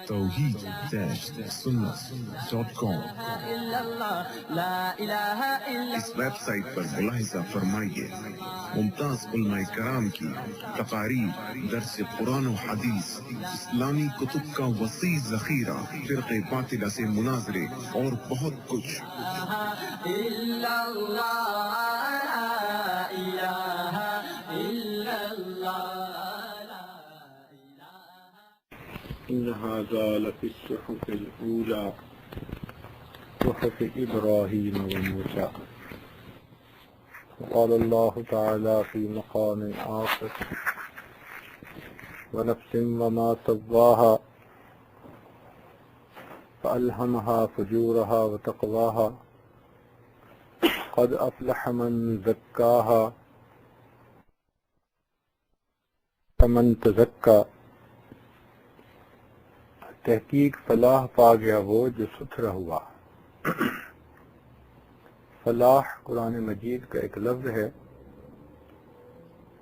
توحید-سنت.com اس web site پر ملاحظہ فرمائیے ممتاز علماء کرام کی تقاریر، درس قرآن و حدیث، اسلامی کتب کا وسیع ذخیرہ، فرقے باطلہ سے مناظرے اور بہت کچھ۔ إن هذا لفي الصحف الأولى صحف إبراهيم وموسى. وقال الله تعالى في مقام آخر ونفس وما سواها فألهمها فجورها وتقواها قد أفلح من زكاها فمن تزكى. تحقیق فلاح پا گیا وہ جو ستھرا ہوا۔ فلاح قرآن مجید کا ایک لفظ ہے،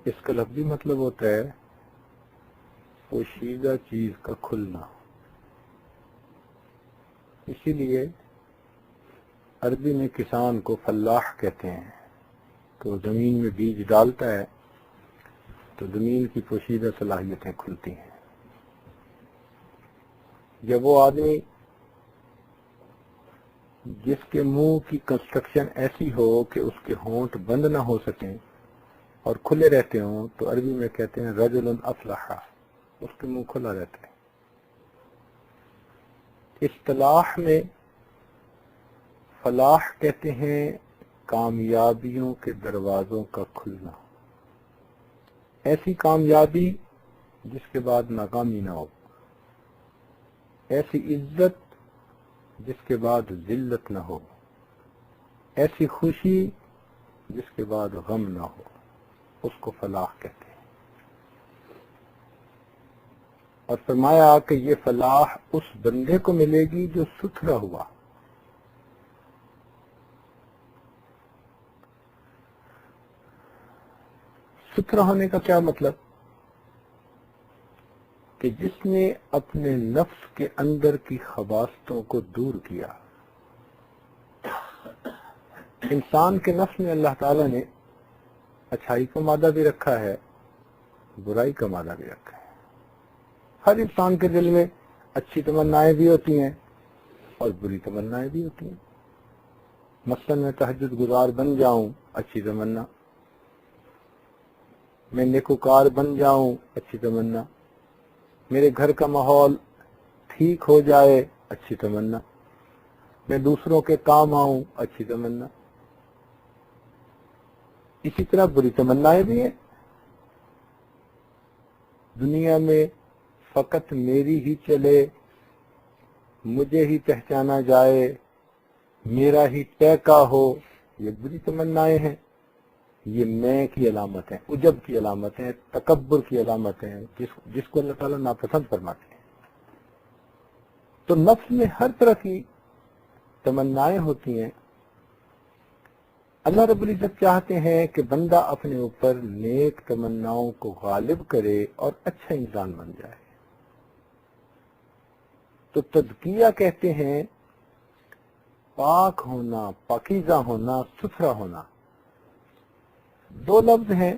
اس کا لفظی مطلب ہوتا ہے پوشیدہ چیز کا کھلنا۔ اسی لیے عربی میں کسان کو فلاح کہتے ہیں، تو زمین میں بیج ڈالتا ہے تو زمین کی پوشیدہ صلاحیتیں کھلتی ہیں۔ جب وہ آدمی جس کے منہ کی کنسٹرکشن ایسی ہو کہ اس کے ہونٹ بند نہ ہو سکیں اور کھلے رہتے ہوں تو عربی میں کہتے ہیں رجل افلح، اس کے منہ کھلا رہتا ہے۔ اصطلاح میں فلاح کہتے ہیں کامیابیوں کے دروازوں کا کھلنا، ایسی کامیابی جس کے بعد ناکامی نہ ہو، ایسی عزت جس کے بعد ذلت نہ ہو، ایسی خوشی جس کے بعد غم نہ ہو، اس کو فلاح کہتے ہیں۔ اور فرمایا کہ یہ فلاح اس بندے کو ملے گی جو ستھرا ہوا۔ ستھرا ہونے کا کیا مطلب؟ کہ جس نے اپنے نفس کے اندر کی خباثتوں کو دور کیا۔ انسان کے نفس میں اللہ تعالیٰ نے اچھائی کا مادہ بھی رکھا ہے، برائی کا مادہ بھی رکھا ہے۔ ہر انسان کے دل میں اچھی تمنائیں بھی ہوتی ہیں اور بری تمنائیں بھی ہوتی ہیں۔ مثلا میں تہجد گزار بن جاؤں، اچھی تمنا۔ میں نیکوکار بن جاؤں، اچھی تمنا۔ میرے گھر کا ماحول ٹھیک ہو جائے، اچھی تمنا۔ میں دوسروں کے کام آؤں، اچھی تمنا۔ اسی طرح بری تمنائیں بھی ہیں۔ دنیا میں فقط میری ہی چلے، مجھے ہی پہچانا جائے، میرا ہی ٹیکا ہو، یہ بری تمنائیں ہیں۔ یہ میں کی علامت ہیں، عجب کی علامت ہیں، تکبر کی علامت ہیں، جس کو اللہ تعالیٰ ناپسند فرماتے ہیں۔ تو نفس میں ہر طرح کی تمنائیں ہوتی ہیں۔ اللہ رب العزت چاہتے ہیں کہ بندہ اپنے اوپر نیک تمناؤں کو غالب کرے اور اچھا انسان بن جائے۔ تو تزکیہ کہتے ہیں پاک ہونا، پاکیزہ ہونا، ستھرا ہونا۔ دو لفظ ہیں،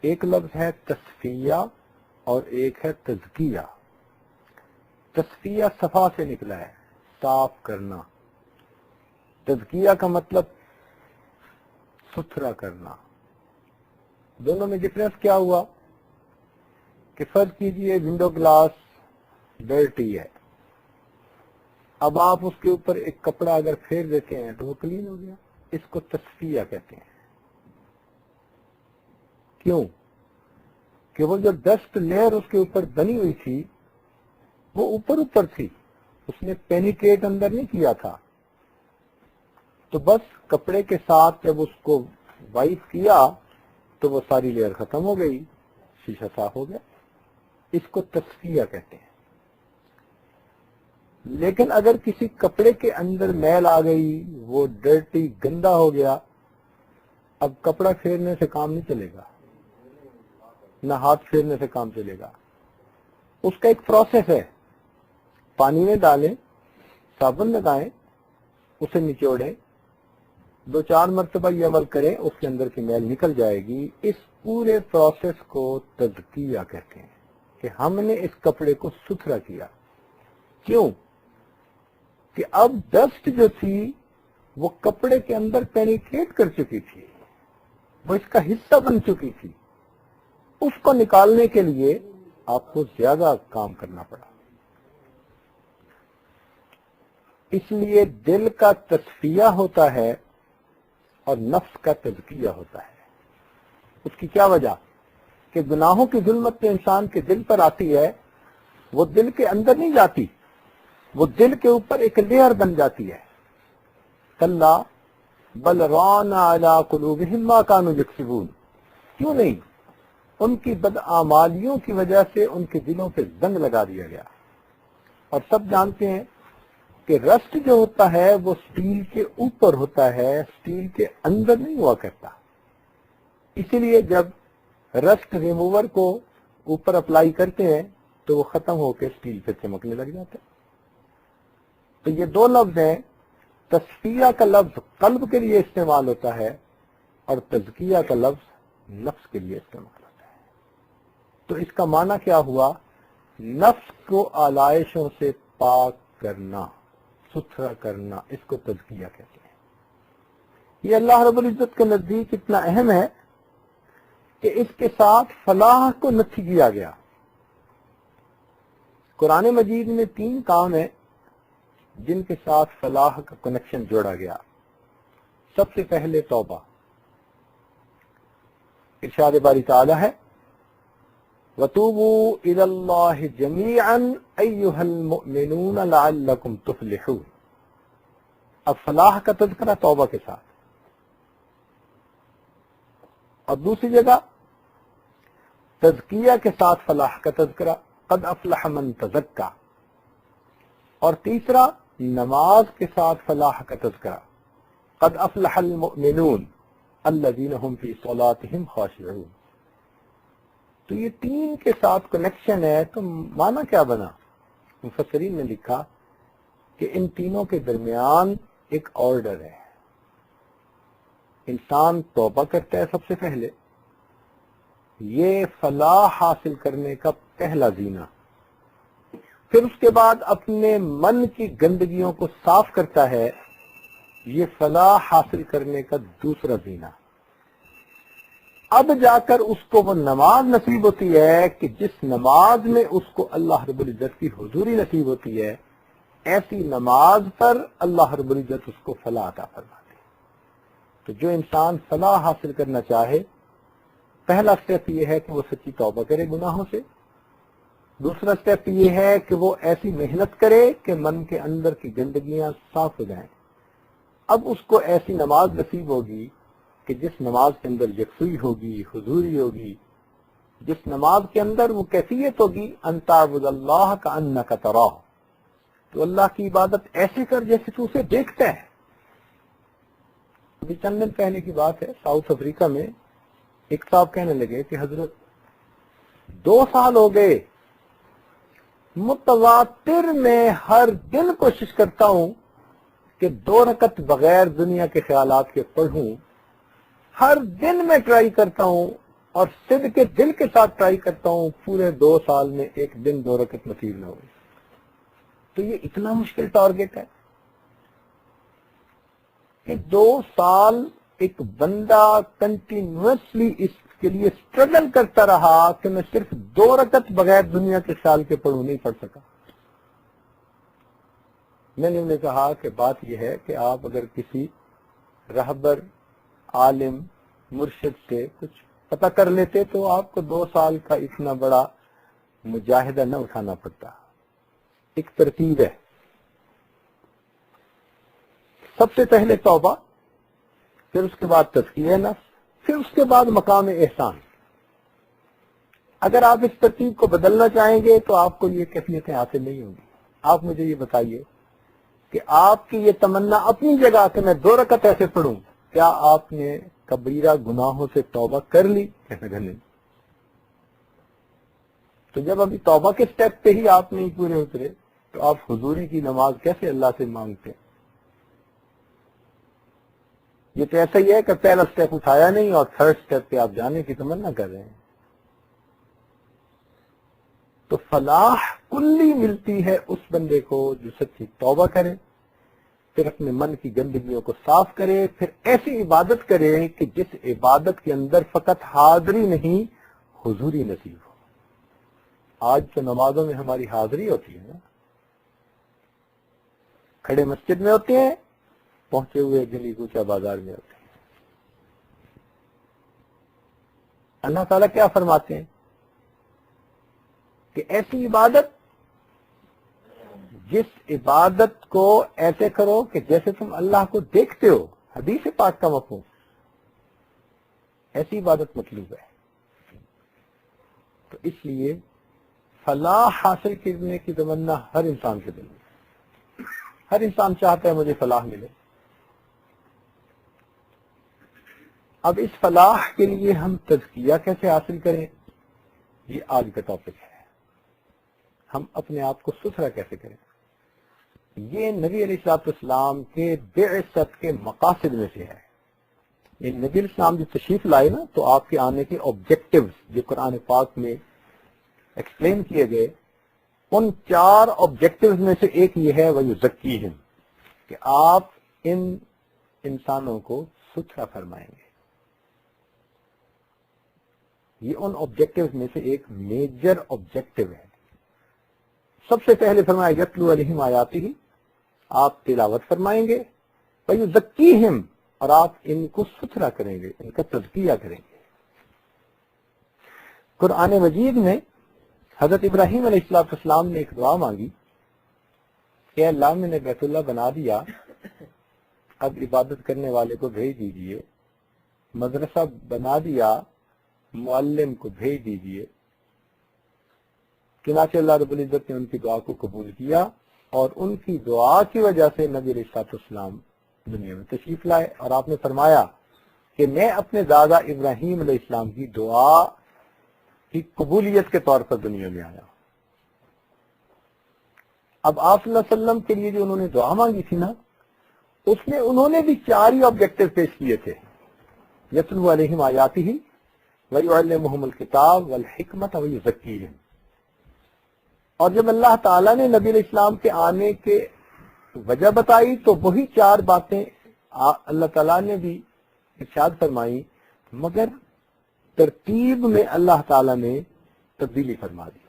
ایک لفظ ہے تصفیہ اور ایک ہے تزکیہ۔ تصفیہ صفا سے نکلا ہے، صاف کرنا۔ تزکیہ کا مطلب ستھرا کرنا۔ دونوں میں ڈفرنس کیا ہوا کہ فرض کیجئے ونڈو گلاس ڈرٹی ہے، اب آپ اس کے اوپر ایک کپڑا اگر پھیر دیتے ہیں تو وہ کلین ہو گیا۔ اس کو تصفیہ کہتے ہیں۔ کیوں؟ کہ وہ جو ڈسٹ لیئر اس کے اوپر بنی ہوئی تھی وہ اوپر تھی، اس نے پینیٹریٹ اندر نہیں کیا تھا، تو بس کپڑے کے ساتھ جب اس کو وائپ کیا تو وہ ساری لیئر ختم ہو گئی، شیشہ صاف ہو گیا۔ اس کو تصفیہ کہتے ہیں۔ لیکن اگر کسی کپڑے کے اندر میل آ گئی، وہ ڈرٹی گندا ہو گیا، اب کپڑا پھیرنے سے کام نہیں چلے گا، نہ ہاتھ پھیرنے سے کام چلے گا. اس کا ایک پروسیس ہے. پانی میں ڈالیں، صابن لگائیں، اسے نچوڑیں، 2-4 مرتبہ یہ عمل کریں، اس کے اندر کی میل نکل جائے گی. اس پورے پروسیس کو تزکیہ کہتے ہیں کہ ہم نے اس کپڑے کو ستھرا کیا. کیوں؟ کہ اب ڈسٹ جو تھی وہ کپڑے کے اندر پینیٹریٹ کر چکی تھی، وہ اس کا حصہ بن چکی تھی. اس کو نکالنے کے لیے آپ کو زیادہ کام کرنا پڑا. اس لیے دل کا تصفیہ ہوتا ہے اور نفس کا تزکیہ ہوتا ہے. اس کی کیا وجہ؟ کہ گناہوں کی ظلمت جو انسان کے دل پر آتی ہے وہ دل کے اندر نہیں جاتی، وہ دل کے اوپر ایک لیئر بن جاتی ہے. کلا بل ران علی قلوبہم ما کانوا یکسبون. کیوں نہیں؟ ان کی بدعمالیوں کی وجہ سے ان کے دلوں پہ زنگ لگا دیا گیا. اور سب جانتے ہیں کہ رسٹ جو ہوتا ہے وہ سٹیل کے اوپر ہوتا ہے، سٹیل کے اندر نہیں ہوا کرتا. اسی لیے جب رسٹ ریموور کو اوپر اپلائی کرتے ہیں تو وہ ختم ہو کے سٹیل پہ چمکنے لگ جاتا ہے. تو یہ 2 لفظ ہیں. تصفیہ کا لفظ قلب کے لیے استعمال ہوتا ہے اور تزکیہ کا لفظ نفس کے لیے استعمال ہوتا ہے. تو اس کا معنی کیا ہوا؟ نفس کو آلائشوں سے پاک کرنا، ستھرا کرنا، اس کو تزکیہ کہتے ہیں. یہ اللہ رب العزت کے نزدیک اتنا اہم ہے کہ اس کے ساتھ فلاح کو نفی کیا گیا. قرآن مجید میں 3 کام ہیں جن کے ساتھ فلاح کا کنیکشن جوڑا گیا. سب سے پہلے توبہ. ارشاد باری تعالی ہے وَتُوبُوا إِلَى اللَّهِ جَمِيعًا أَيُّهَا الْمُؤْمِنُونَ لَعَلَّكُمْ تُفْلِحُونَ. اب فلاح کا تذکرہ توبہ کے ساتھ. اور دوسری جگہ تزکیہ کے ساتھ فلاح کا تذکرہ قد افلح من تزکا. اور تیسرا نماز کے ساتھ فلاح کا تذکرہ قد افلح المؤمنون الذین هم فی صلاتهم خاشعون. تو یہ 3 کے ساتھ کنیکشن ہے. تو معنی کیا بنا؟ مفسرین نے لکھا کہ ان تینوں کے درمیان ایک آرڈر ہے. انسان توبہ کرتا ہے سب سے پہلے، یہ فلاح حاصل کرنے کا پہلا زینہ. پھر اس کے بعد اپنے من کی گندگیوں کو صاف کرتا ہے، یہ فلاح حاصل کرنے کا دوسرا زینہ. اب جا کر اس کو وہ نماز نصیب ہوتی ہے کہ جس نماز میں اس کو اللہ رب العزت کی حضوری نصیب ہوتی ہے. ایسی نماز پر اللہ رب العزت اس کو فلاح عطا فرماتے ہیں. تو جو انسان فلاح حاصل کرنا چاہے، پہلا سٹیپ یہ ہے کہ وہ سچی توبہ کرے گناہوں سے. دوسرا سٹیپ یہ ہے کہ وہ ایسی محنت کرے کہ من کے اندر کی گندگیاں صاف ہو جائیں. اب اس کو ایسی نماز نصیب ہوگی کہ جس نماز کے اندر یکسوئی ہوگی، حضوری ہوگی، جس نماز کے اندر وہ کیفیت ہوگی ان تعبد اللہ کانک تراہ. تو اللہ کی عبادت ایسے کر جیسے تو اسے دیکھتا ہے. ابھی چند دن پہلے کی بات ہے، ساؤتھ افریقہ میں ایک صاحب کہنے لگے کہ حضرت 2 سال ہو گئے متواتر میں ہر دن کوشش کرتا ہوں کہ 2 رکعت بغیر دنیا کے خیالات کے پڑھوں. ہر دن میں ٹرائی کرتا ہوں اور صدق کے دل کے ساتھ ٹرائی کرتا ہوں، پورے 2 سال میں ایک دن 2 رکعت نصیب نہ ہوئی. تو یہ اتنا مشکل ٹارگٹ ہے کہ 2 سال ایک بندہ کنٹینیوسلی اس کے لیے اسٹرگل کرتا رہا کہ میں صرف 2 رکعت بغیر دنیا کے خیال کے پڑھوں، نہیں پڑھ سکا. میں نے انہیں کہا کہ بات یہ ہے کہ آپ اگر کسی رہبر، عالم، مرشد سے کچھ پتہ کر لیتے تو آپ کو 2 سال کا اتنا بڑا مجاہدہ نہ اٹھانا پڑتا. ایک ترتیب ہے. سب سے پہلے توبہ، پھر اس کے بعد تزکیہ نفس، پھر اس کے بعد مقام احسان. اگر آپ اس ترتیب کو بدلنا چاہیں گے تو آپ کو یہ کیفیتیں حاصل نہیں ہوں گی. آپ مجھے یہ بتائیے کہ آپ کی یہ تمنا اپنی جگہ کہ میں 2 رکعت ایسے پڑھوں، کیا آپ نے کبیرہ گناہوں سے توبہ کر لی؟ کہنے نہیں. تو جب ابھی توبہ کے سٹیپ پہ ہی آپ نہیں پورے اترے تو آپ حضوری کی نماز کیسے اللہ سے مانگتے ہیں؟ یہ تو ایسا ہی ہے کہ پہلا سٹیپ اٹھایا نہیں اور تھرڈ سٹیپ پہ آپ جانے کی تمنا کر رہے ہیں. تو فلاح کلی ملتی ہے اس بندے کو جو سچی توبہ کرے، پھر اپنے من کی گندگیوں کو صاف کرے، پھر ایسی عبادت کرے کہ جس عبادت کے اندر فقط حاضری نہیں حضوری نصیب ہو. آج تو نمازوں میں ہماری حاضری ہوتی ہے نا، کھڑے مسجد میں ہوتے ہیں، پہنچے ہوئے گلی کوچہ بازار میں ہوتے ہیں. اللہ تعالیٰ کیا فرماتے ہیں کہ ایسی عبادت، جس عبادت کو ایسے کرو کہ جیسے تم اللہ کو دیکھتے ہو، حدیث پاک کا مفہوم، ایسی عبادت مطلوب ہے. تو اس لیے فلاح حاصل کرنے کی تمنا ہر انسان کے دل میں، ہر انسان چاہتا ہے مجھے فلاح ملے. اب اس فلاح کے لیے ہم تزکیہ کیسے حاصل کریں، یہ آج کا ٹاپک ہے. ہم اپنے آپ کو ستھرا کیسے کریں، یہ نبی علیہ السلام کے بعثت کے مقاصد میں سے ہے. یہ نبی علیہ السلام جو تشریف لائے نا، تو آپ کے آنے کے آبجیکٹیوز جو قرآن پاک میں ایکسپلین کیے گئے، ان 4 آبجیکٹیوز میں سے ایک یہ ہے وَيُزَكِّيهِمْ، کہ آپ ان انسانوں کو ستھرا فرمائیں گے. یہ ان آبجیکٹیوز میں سے ایک میجر آبجیکٹیو ہے. سب سے پہلے فرمایا یتلو علیہم آیاتہ، آپ تلاوت فرمائیں گے، وَيُزَكِّيهِمْ، اور آپ ان کو ستھرا کریں گے، ان کا تزکیہ کریں گے. قرآن مجید میں حضرت ابراہیم علیہ السلام نے ایک دعا مانگی کہ اللہ میں نے بیت اللہ بنا دیا، اب عبادت کرنے والے کو بھیج دیجئے، مدرسہ بنا دیا، معلم کو بھیج دیجئے. چنانچہ اللہ رب العزت نے ان کی دعا کو قبول کیا، اور ان کی دعا کی وجہ سے نبی علیہ السلام دنیا میں تشریف لائے. اور آپ نے فرمایا کہ میں اپنے دادا ابراہیم علیہ السلام کی دعا کی قبولیت کے طور پر دنیا میں آیا. اب آپ صلی اللہ علیہ وسلم کے لیے جو انہوں نے دعا مانگی تھی نا، اس میں انہوں نے بھی 4 ہی آبجیکٹو پیش کیے تھے، یتلو علیہم آیاتہ وَيُعَلِّمُهُمُ الْكِتَابَ وَالْحِكْمَةَ وَيُزَكِّيهِمْ. اور جب اللہ تعالیٰ نے نبی علیہ السلام کے آنے کے وجہ بتائی تو وہی 4 باتیں اللہ تعالیٰ نے بھی ارشاد فرمائی، مگر ترتیب میں اللہ تعالیٰ نے تبدیلی فرما دی.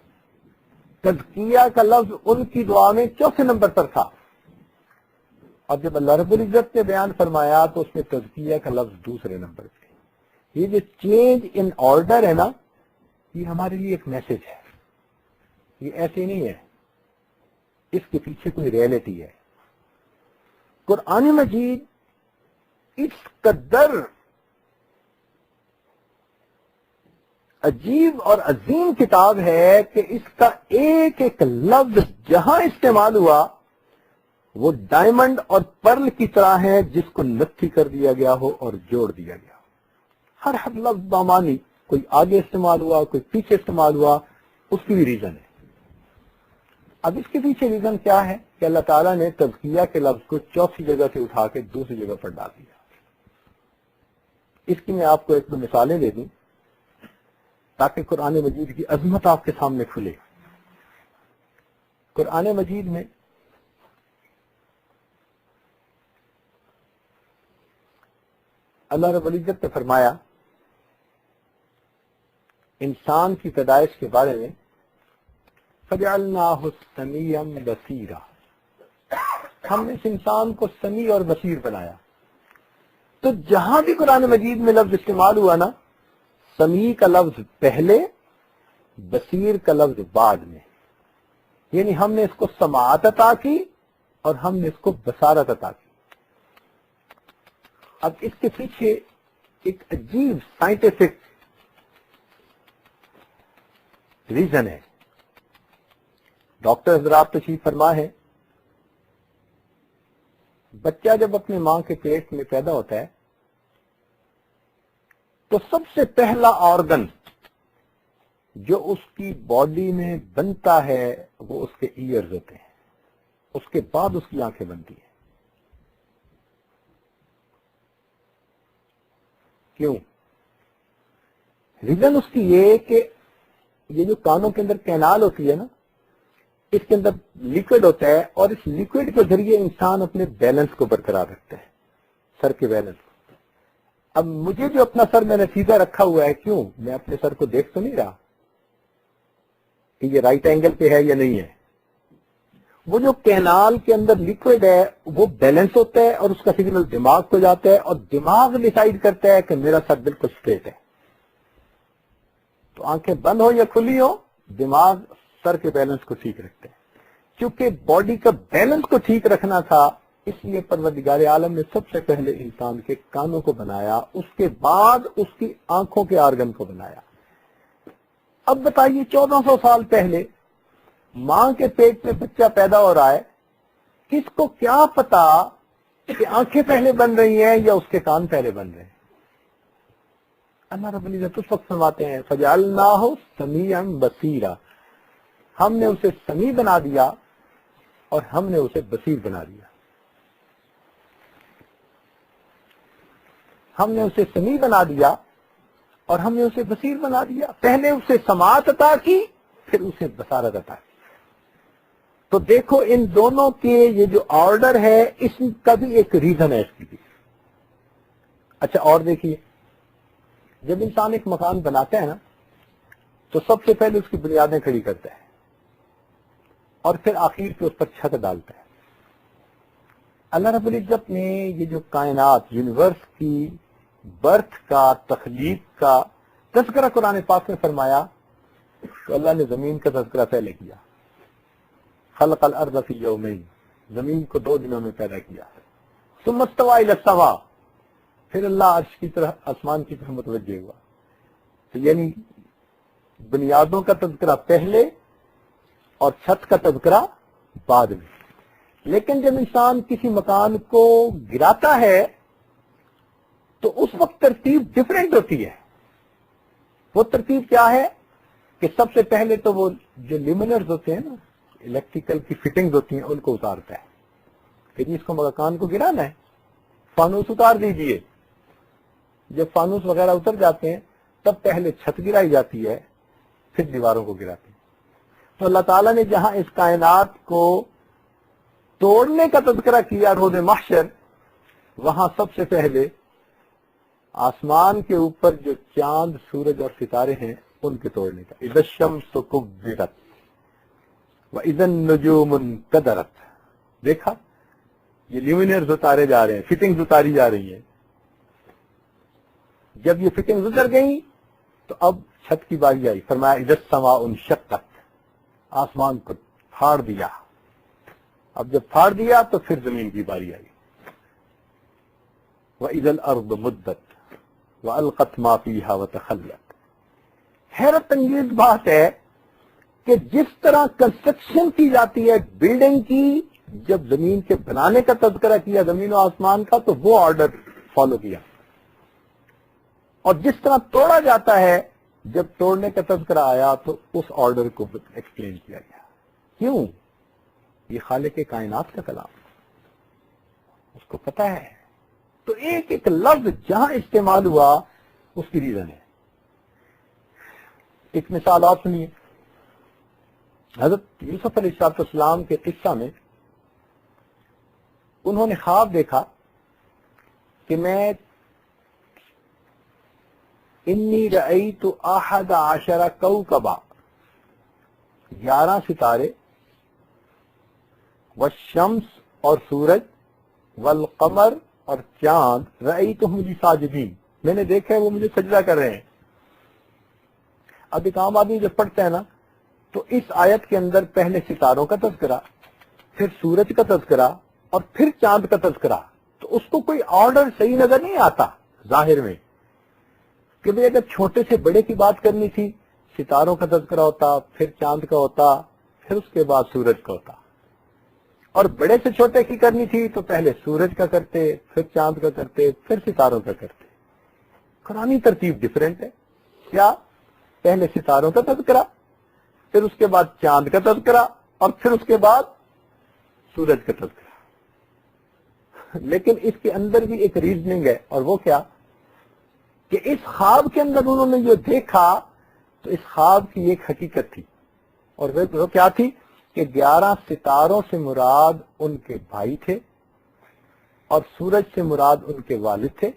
تزکیہ کا لفظ ان کی دعا میں 4 نمبر پر تھا، اور جب اللہ رب العزت نے بیان فرمایا تو اس میں تزکیہ کا لفظ 2 نمبر پہ. یہ جو چینج ان آرڈر ہے نا، یہ ہمارے لیے ایک میسج ہے. یہ ایسے نہیں ہے، اس کے پیچھے کوئی ریئلٹی ہے. قرآن مجید اس قدر عجیب اور عظیم کتاب ہے کہ اس کا ایک ایک لفظ جہاں استعمال ہوا وہ ڈائمنڈ اور پرل کی طرح ہے، جس کو نتھی کر دیا گیا ہو اور جوڑ دیا گیا. ہر لفظ بامانی، کوئی آگے استعمال ہوا، کوئی پیچھے استعمال ہوا، اس کی بھی ریزن ہے. اب اس کے پیچھے ریزن کیا ہے کہ اللہ تعالیٰ نے تزکیہ کے لفظ کو 4 جگہ سے اٹھا کے 2 جگہ پر ڈال دیا. اس کی میں آپ کو 1-2 مثالیں دے دوں تاکہ قرآن مجید کی عظمت آپ کے سامنے کھلے. قرآن مجید میں اللہ رب العزت نے فرمایا انسان کی پیدائش کے بارے میں، فَجَعَلْنَاهُ سَمِيعًا بَصِيرًا، ہم نے اس انسان کو سمیع اور بصیر بنایا. تو جہاں بھی قرآن مجید میں لفظ استعمال ہوا نا، سمیع کا لفظ پہلے، بصیر کا لفظ بعد میں، یعنی ہم نے اس کو سماعت عطا کی اور ہم نے اس کو بصارت عطا کی. اب اس کے پیچھے ایک عجیب سائنٹیفک ریزن ہے. ڈاکٹر حضرات تشریف فرما ہے، بچہ جب اپنے ماں کے پیٹ میں پیدا ہوتا ہے تو سب سے پہلا آرگن جو اس کی باڈی میں بنتا ہے وہ اس کے ایئرز ہوتے ہیں، اس کے بعد اس کی آنکھیں بنتی ہیں. کیوں؟ ریزن اس کی یہ کہ یہ جو کانوں کے اندر کینال ہوتی ہے نا، اس کے اندر لیکوڈ ہوتا ہے، اور اس لیکوڈ کے ذریعے انسان اپنے بیلنس کو برقرار رکھتا ہے، سر کے بیلنس کو. اب مجھے جو اپنا سر میں نے سیدھا رکھا ہوا ہے، کیوں؟ میں اپنے سر کو دیکھ تو نہیں رہا کہ یہ رائٹ اینگل پہ ہے یا نہیں ہے. وہ جو کینال کے اندر لیکوڈ ہے وہ بیلنس ہوتا ہے، اور اس کا سگنل دماغ کو جاتا ہے، اور دماغ ڈیسائیڈ کرتا ہے کہ میرا سر بالکل اسٹریٹ ہے. تو آنکھیں بند ہو یا کھلی ہو، دماغ سر کے بیلنس کو ٹھیک رکھتے ہیں. کیونکہ باڈی کا بیلنس کو ٹھیک رکھنا تھا، اس لیے پروردگار عالم نے سب سے پہلے انسان کے کانوں کو بنایا، اس کے بعد اس کی آنکھوں کے آرگن کو بنایا. اب بتائیے 1400 سال پہلے ماں کے پیٹ میں بچہ پیدا ہو رہا ہے، کس کو کیا پتا کہ آنکھیں پہلے بن رہی ہیں یا اس کے کان پہلے بن رہے ہیں؟ اللہ رب العزت اس وقت فرماتے ہیں فَجَعَلْنَاهُ سَمِيعًا بَصِيرًا، ہم نے اسے سمیع بنا دیا اور ہم نے اسے بصیر بنا دیا. ہم نے اسے سمیع بنا دیا اور ہم نے اسے بصیر بنا دیا. پہلے اسے سماعت عطا کی، پھر اسے بصارت عطا کی. تو دیکھو ان دونوں کے یہ جو آرڈر ہے اس کا بھی ایک ریزن ہے اس کی بھی. اچھا اور دیکھیے، جب انسان ایک مکان بناتا ہے نا تو سب سے پہلے اس کی بنیادیں کھڑی کرتا ہے اور پھر آخر پہ اس پر چھت ڈالتا ہے. اللہ رب العزت نے یہ جو کائنات یونیورس کی برتھ کا، تخلیق کا تذکرہ قرآن پاک میں فرمایا تو اللہ نے زمین کا تذکرہ پہلے کیا. خلق الارض فی یومین، زمین کو 2 دنوں میں پیدا کیا. ثم استوى الی السماء، پھر اللہ عرش کی طرف، آسمان کی طرف متوجہ ہوا. تو یعنی بنیادوں کا تذکرہ پہلے اور چھت کا تذکرہ بعد میں. لیکن جب انسان کسی مکان کو گراتا ہے تو اس وقت ترتیب ڈیفرنٹ ہوتی ہے. وہ ترتیب کیا ہے کہ سب سے پہلے تو وہ جو لیمنرز ہوتے ہیں نا، الیکٹریکل کی فٹنگز ہوتی ہیں، ان کو اتارتا ہے. پھر اس کو مکان کو گرانا ہے، فانوس اتار دیجئے. جب فانوس وغیرہ اتر جاتے ہیں تب پہلے چھت گرائی جاتی ہے، پھر دیواروں کو گراتے ہیں. تو اللہ تعالیٰ نے جہاں اس کائنات کو توڑنے کا تذکرہ کیا روز محشر، وہاں سب سے پہلے آسمان کے اوپر جو چاند، سورج اور ستارے ہیں ان کے توڑنے کا. اذا الشمس کورت واذا النجوم انکدرت. دیکھا یہ لیمینرز اتارے جا رہے ہیں، فٹنگز اتاری جا رہی ہیں. جب یہ فٹنگز اتر گئیں تو اب چھت کی باری آئی. فرمایا اذا السماء انشقت، آسمان کو پھاڑ دیا. اب جب پھاڑ دیا تو پھر زمین کی باری آئی. وَإِذَا الْأَرْضُ مُدَّتْ وَأَلْقَتْ مَا فِيهَا وَتَخَلَّتْ. حیرت انگیز بات ہے کہ جس طرح کنسٹرکشن کی جاتی ہے بلڈنگ کی، جب زمین کے بنانے کا تذکرہ کیا زمین و آسمان کا تو وہ آرڈر فالو کیا، اور جس طرح توڑا جاتا ہے جب توڑنے کا تذکرہ آیا تو اس آرڈر کو ایکسپلین کیا گیا. کیوں؟ یہ خالق کائنات کا کلام، اس کو پتہ ہے. تو ایک ایک لفظ جہاں استعمال ہوا اس کی ریزن ہے. ایک مثال آپ سنیے. حضرت یوسف علیہ السلام کے قصہ میں انہوں نے خواب دیکھا کہ میں انی رأیت 11 کوكبا، 11 ستارے، والشمس اور سورج، والقمر اور چاند، رأیتہم لی ساجدین، میں نے دیکھا ہے وہ مجھے سجدہ کر رہے ہیں. اب ایک عام آدمی جب پڑھتا ہے نا تو اس آیت کے اندر پہلے ستاروں کا تذکرہ، پھر سورج کا تذکرہ اور پھر چاند کا تذکرہ، تو اس کو کوئی آرڈر صحیح نظر نہیں آتا ظاہر میں کہ بھئی اگر چھوٹے سے بڑے کی بات کرنی تھی ستاروں کا تذکرہ ہوتا، پھر چاند کا ہوتا، پھر اس کے بعد سورج کا ہوتا، اور بڑے سے چھوٹے کی کرنی تھی تو پہلے سورج کا کرتے، پھر چاند کا کرتے، پھر ستاروں کا کرتے. قرآنی ترتیب ڈیفرنٹ ہے. کیا پہلے ستاروں کا تذکرہ، پھر اس کے بعد چاند کا تذکرہ، اور پھر اس کے بعد سورج کا تذکرہ۔ لیکن اس کے اندر بھی ایک ریزننگ ہے، اور وہ کیا کہ اس خواب کے اندر انہوں نے جو دیکھا تو اس خواب کی ایک حقیقت تھی، اور وہ کیا تھی کہ 11 ستاروں سے مراد ان کے بھائی تھے، اور سورج سے مراد ان کے والد تھے،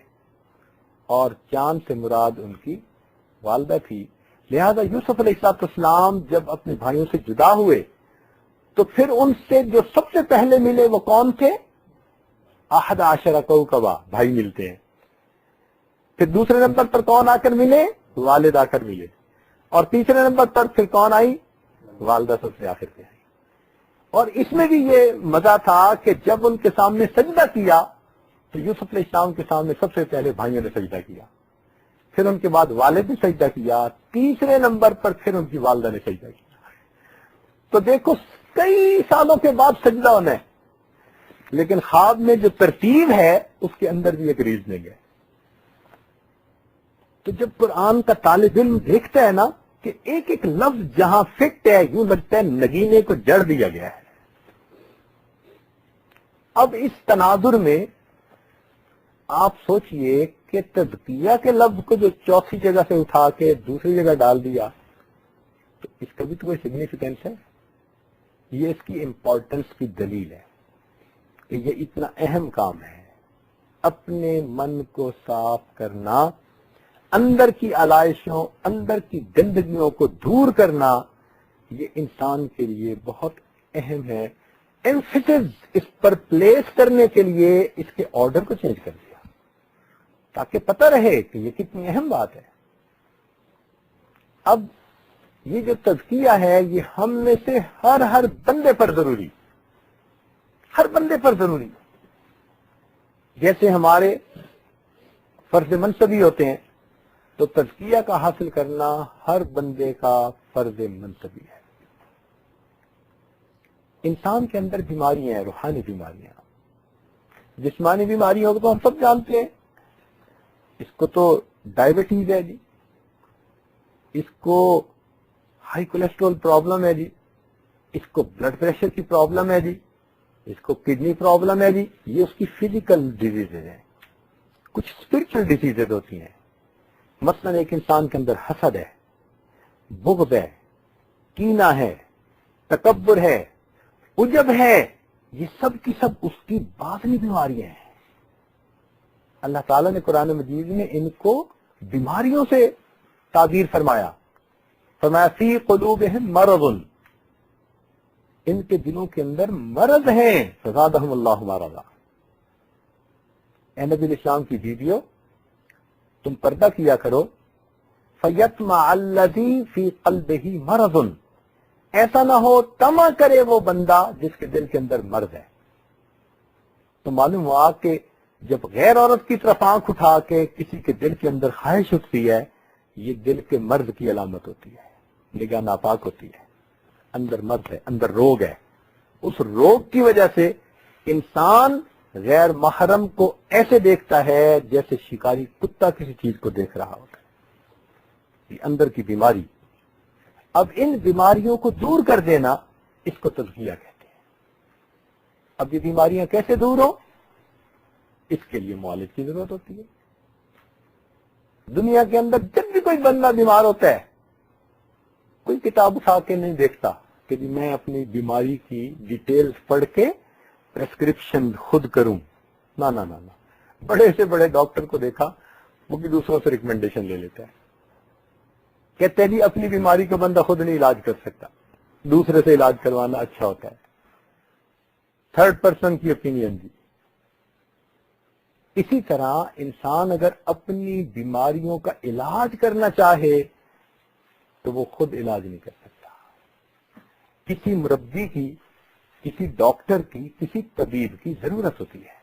اور چاند سے مراد ان کی والدہ تھی۔ لہذا یوسف علیہ السلام جب اپنے بھائیوں سے جدا ہوئے تو پھر ان سے جو سب سے پہلے ملے وہ کون تھے؟ 11 کوكبا، بھائی ملتے ہیں۔ پھر دوسرے نمبر پر کون آ کر ملے؟ والد آ کر ملے، اور تیسرے نمبر پر پھر کون آئی؟ والدہ سب سے آخر پہ آئی۔ اور اس میں بھی یہ مزہ تھا کہ جب ان کے سامنے سجدہ کیا تو یوسف علیہ السلام کے سامنے سب سے پہلے بھائیوں نے سجدہ کیا، پھر ان کے بعد والد نے سجدہ کیا، تیسرے نمبر پر پھر ان کی والدہ نے سجدہ کیا۔ تو دیکھو کئی سالوں کے بعد سجدہ ہونا ہے، لیکن خواب میں جو ترتیب ہے اس کے اندر بھی ایک ریزننگ ہے۔ تو جب قرآن کا طالب علم دیکھتا ہے نا کہ ایک ایک لفظ جہاں فٹ ہے، یوں لگتا ہے نگینے کو جڑ دیا گیا ہے۔ اب اس تناظر میں آپ سوچئے کہ تزکیہ کے لفظ کو جو چوتھی جگہ سے اٹھا کے دوسری جگہ ڈال دیا، تو اس کا بھی تو کوئی سگنیفیکینس ہے۔ یہ اس کی امپورٹنس کی دلیل ہے کہ یہ اتنا اہم کام ہے، اپنے من کو صاف کرنا، اندر کی علائشوں، اندر کی گندگیوں کو دور کرنا، یہ انسان کے لیے بہت اہم ہے۔ ایمفیسس اس پر پلیس کرنے کے لیے اس کے آرڈر کو چینج کر دیا تاکہ پتہ رہے کہ یہ کتنی اہم بات ہے۔ اب یہ جو تزکیہ ہے یہ ہم میں سے ہر بندے پر ضروری، ہر بندے پر ضروری۔ جیسے ہمارے فرض منصبی ہوتے ہیں تو تزکیہ کا حاصل کرنا ہر بندے کا فرض منصبی ہے۔ انسان کے اندر بیماریاں ہیں، روحانی بیماریاں، جسمانی بیماریوں کو تو ہم سب جانتے ہیں، اس کو تو ڈائبٹیز ہے جی، اس کو ہائی کولیسٹرول پرابلم ہے جی، اس کو بلڈ پریشر کی پرابلم ہے جی، اس کو کڈنی پرابلم ہے جی۔ یہ اس کی فزیکل ڈیزیزز ہیں۔ کچھ اسپرچل ڈیزیزز ہوتی ہیں، مثلا ایک انسان کے اندر حسد ہے، بغض ہے، کینہ ہے، تکبر ہے، عجب ہے، یہ سب کی سب اس کی باطنی بیماریاں ہیں۔ اللہ تعالیٰ نے قرآن مجید میں ان کو بیماریوں سے تعبیر فرمایا فی قلوبہم مرض، ان کے دلوں کے اندر مرض ہیں، فزادہم اللہ مرضا۔ اے نبی اسلام کی ویڈیو تم پردہ کیا کرو، فیطمع الذی فی قلبہ مرض، ایسا نہ ہو طمع کرے وہ بندہ جس کے دل کے اندر مرض ہے۔ تو معلوم ہوا کہ جب غیر عورت کی طرف آنکھ اٹھا کے کسی کے دل کے اندر خواہش اٹھتی ہے، یہ دل کے مرض کی علامت ہوتی ہے، نگاہ ناپاک ہوتی ہے، اندر مرض ہے، اندر روگ ہے۔ اس روگ کی وجہ سے انسان غیر محرم کو ایسے دیکھتا ہے جیسے شکاری کتا کسی چیز کو دیکھ رہا ہوتا ہے۔ یہ اندر کی بیماری۔ اب ان بیماریوں کو دور کر دینا اس کو تزکیہ کہتے ہیں۔ اب یہ بیماریاں کیسے دور ہوں؟ اس کے لیے معالج کی ضرورت ہوتی ہے۔ دنیا کے اندر جب بھی کوئی بندہ بیمار ہوتا ہے، کوئی کتاب اٹھا کے نہیں دیکھتا کہ جی میں اپنی بیماری کی ڈیٹیلز پڑھ کے پریسکرپشن خود کروں۔ نہ نہ نہ نہ، بڑے سے بڑے ڈاکٹر کو دیکھا وہ بھی دوسروں سے ریکمنڈیشن لے لیتا ہے، کہتے ہیں جی اپنی بیماری کو بندہ خود نہیں علاج کر سکتا، دوسرے سے علاج کروانا اچھا ہوتا ہے، تھرڈ پرسن کی اوپینین دی۔ اسی طرح انسان اگر اپنی بیماریوں کا علاج کرنا چاہے تو وہ خود علاج نہیں کر سکتا، کسی مربی کی، کسی ڈاکٹر کی، کسی طبیب کی ضرورت ہوتی ہے۔